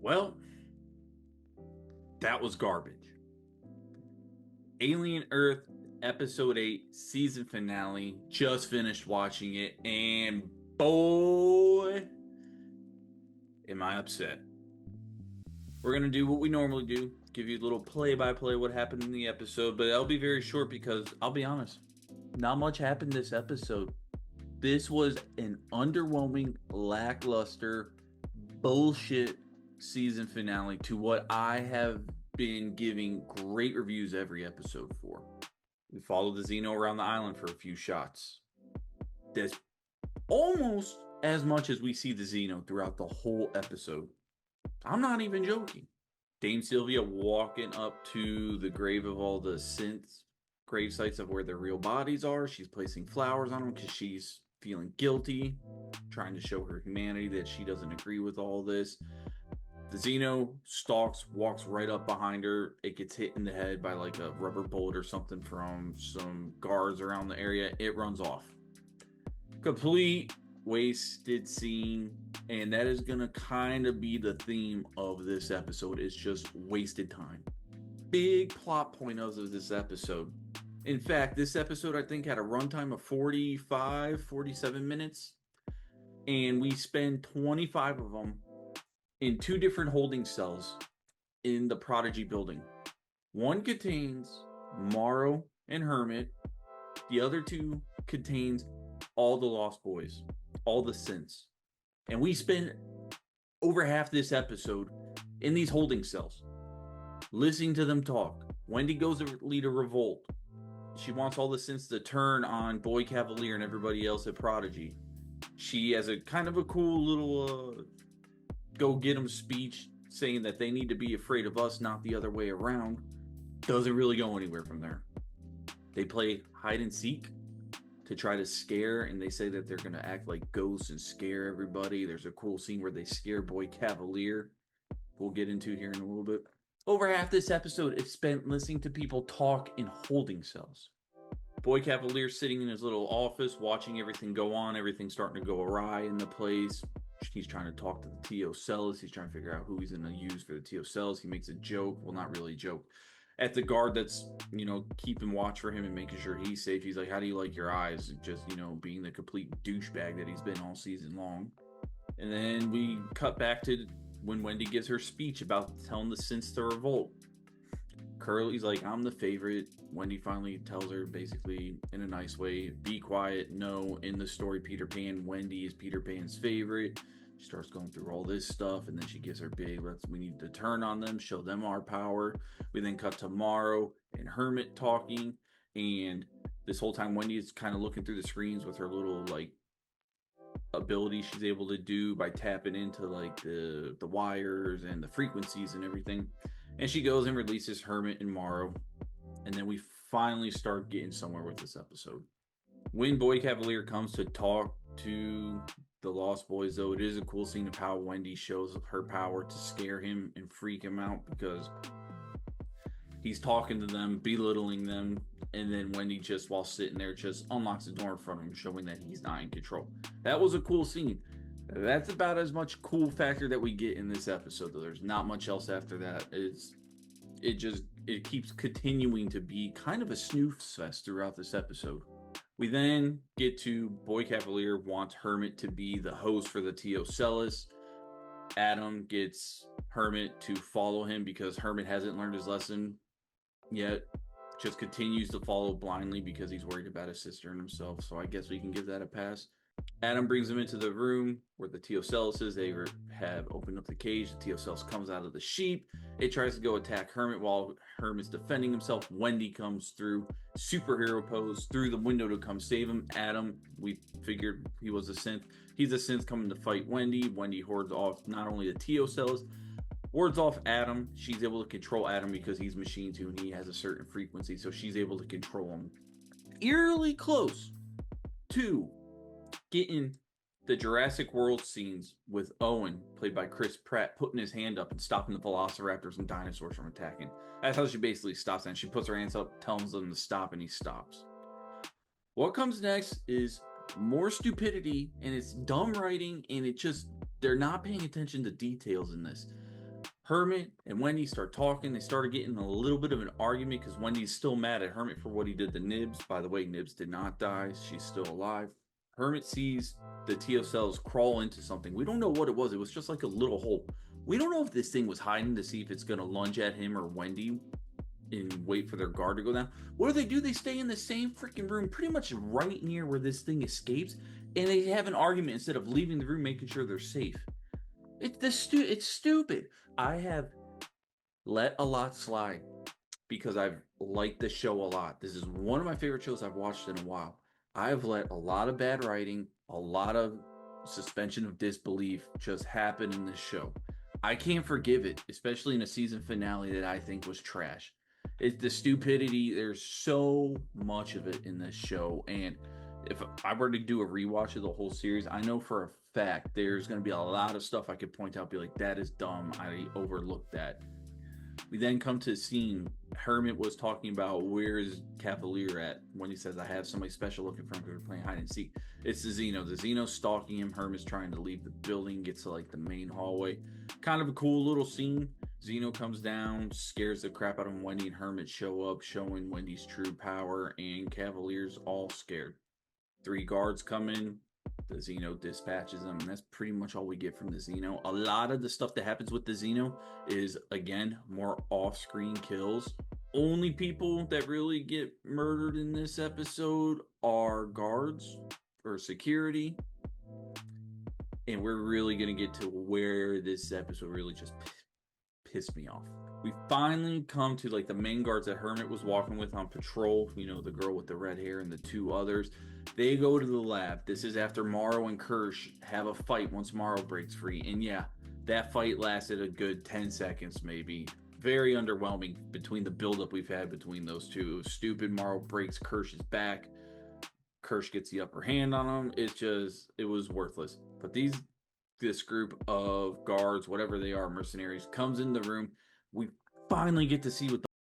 Well, that was garbage. Alien Earth Episode 8 season finale. Just finished watching it, and boy, am I upset. We're going to do what we normally do, give you a little play-by-play what happened in the episode, but that'll be very short because, I'll be honest, not much happened this episode. This was an underwhelming, lackluster, bullshit season finale to what I have been giving great reviews every episode for. We followed the Xeno around the island for a few shots. That's almost as much as we see the Xeno throughout the whole episode. I'm not even joking. Dame Sylvia walking up to the grave of all the synths, grave sites of where their real bodies are. She's placing flowers on them because she's feeling guilty, trying to show her humanity that she doesn't agree with all this. The Xeno stalks, walks right up behind her. It gets hit in the head by like a rubber bullet or something from some guards around the area. It runs off. Complete wasted scene, and that is gonna kind of be the theme of this episode. It's just wasted time. Big plot point of this episode. In fact, this episode I think had a runtime of 47 minutes, and we spend 25 of them in two different holding cells in the Prodigy building. One contains Morrow and Hermit. The other two contains all the Lost Boys, all the synths. And we spend over half this episode in these holding cells, listening to them talk. Wendy goes to lead a revolt. She wants all the synths to turn on Boy Cavalier and everybody else at Prodigy. She has a kind of a cool little go get 'em speech saying that they need to be afraid of us, not the other way around. Doesn't really go anywhere from there. They play hide and seek to try to scare, and they say that they're going to act like ghosts and scare everybody. There's a cool scene where they scare Boy Cavalier. We'll get into it here in a little bit. Over half this episode is spent listening to people talk in holding cells. Boy Cavalier sitting in his little office, watching everything go on, everything starting to go awry in the place. He's trying to talk to the T.O. Celis. He's trying to figure out who he's going to use for the T.O. Celis. He makes a joke. Well, not really a joke. At the guard that's, keeping watch for him and making sure he's safe. He's like, how do you like your eyes? Just, being the complete douchebag that he's been all season long. And then we cut back to when Wendy gives her speech about telling the synths to revolt. Curly's like, I'm the favorite. Wendy finally tells her, basically, in a nice way, be quiet. No, in the story, Peter Pan, Wendy is Peter Pan's favorite. She starts going through all this stuff, and then she gives her big, we need to turn on them, show them our power. We then cut to Morrow and Hermit talking, and this whole time, Wendy is kind of looking through the screens with her little, ability she's able to do by tapping into, the wires and the frequencies and everything. And she goes and releases Hermit and Morrow. And then we finally start getting somewhere with this episode. When Boy Cavalier comes to talk to the Lost Boys, though, it is a cool scene of how Wendy shows her power to scare him and freak him out, because he's talking to them, belittling them, and then Wendy just, while sitting there, just unlocks the door in front of him, showing that he's not in control. That was a cool scene. That's about as much cool factor that we get in this episode, though. There's not much else after that. It keeps continuing to be kind of a snooze fest throughout this episode. We then get to Boy Cavalier wants Hermit to be the host for the T.O. Celis. Adam gets Hermit to follow him because Hermit hasn't learned his lesson yet. Just continues to follow blindly because he's worried about his sister and himself. So I guess we can give that a pass. Adam brings him into the room where the T.O. Celis is. They have opened up the cage. The T.O. Celis comes out of the sheep. It tries to go attack Hermit while Hermit's defending himself. Wendy comes through, superhero pose, through the window to come save him. Adam, we figured he was a synth. He's a synth coming to fight Wendy. Wendy hordes off not only the T.O. Celis, wards off Adam. She's able to control Adam because he's machine too, and he has a certain frequency, so she's able to control him. Eerily close to getting the Jurassic World scenes with Owen, played by Chris Pratt, putting his hand up and stopping the velociraptors and dinosaurs from attacking. That's how she basically stops them. She puts her hands up, tells them to stop, and he stops. What comes next is more stupidity, and it's dumb writing, and they're not paying attention to details in this. Hermit and Wendy start talking. They started getting a little bit of an argument because Wendy's still mad at Hermit for what he did to Nibs. By the way, Nibs did not die. She's still alive. Hermit sees the TO cells crawl into something. We don't know what it was. It was just like a little hole. We don't know if this thing was hiding to see if it's going to lunge at him or Wendy and wait for their guard to go down. What do? They stay in the same freaking room, pretty much right near where this thing escapes, and they have an argument instead of leaving the room, making sure they're safe. It's stupid. I have let a lot slide because I've liked the show a lot. This is one of my favorite shows I've watched in a while. I've let a lot of bad writing, a lot of suspension of disbelief just happen in this show. I can't forgive it, especially in a season finale that I think was trash. It's the stupidity. There's so much of it in this show, and if I were to do a rewatch of the whole series, I know for a fact there's going to be a lot of stuff I could point out, be like, that is dumb. I overlooked that. We then come to a scene. Hermit was talking about where's Cavalier at when he says, I have somebody special looking for him. We're playing hide and seek. It's the Xeno. The Xeno's stalking him. Hermit's trying to leave the building, gets to like the main hallway. Kind of a cool little scene. Xeno comes down, scares the crap out of him. Wendy and Hermit show up, showing Wendy's true power, and Cavalier's all scared. 3 guards come in. The Xeno dispatches them, and that's pretty much all we get from the Xeno. A lot of the stuff that happens with the Xeno is, again, more off-screen kills. Only people that really get murdered in this episode are guards or security. And we're really going to get to where this episode really just pissed me off. We finally come to like the main guards that Hermit was walking with on patrol. You know, the girl with the red hair and the 2 others. They go to the lab. This is after Morrow and Kirsch have a fight once Morrow breaks free. And yeah, that fight lasted a good 10 seconds maybe. Very underwhelming between the buildup we've had between those two. It was stupid. Morrow breaks Kirsch's back. Kirsch gets the upper hand on him. It was worthless. But this group of guards, whatever they are, mercenaries, comes in the room. We finally get to see what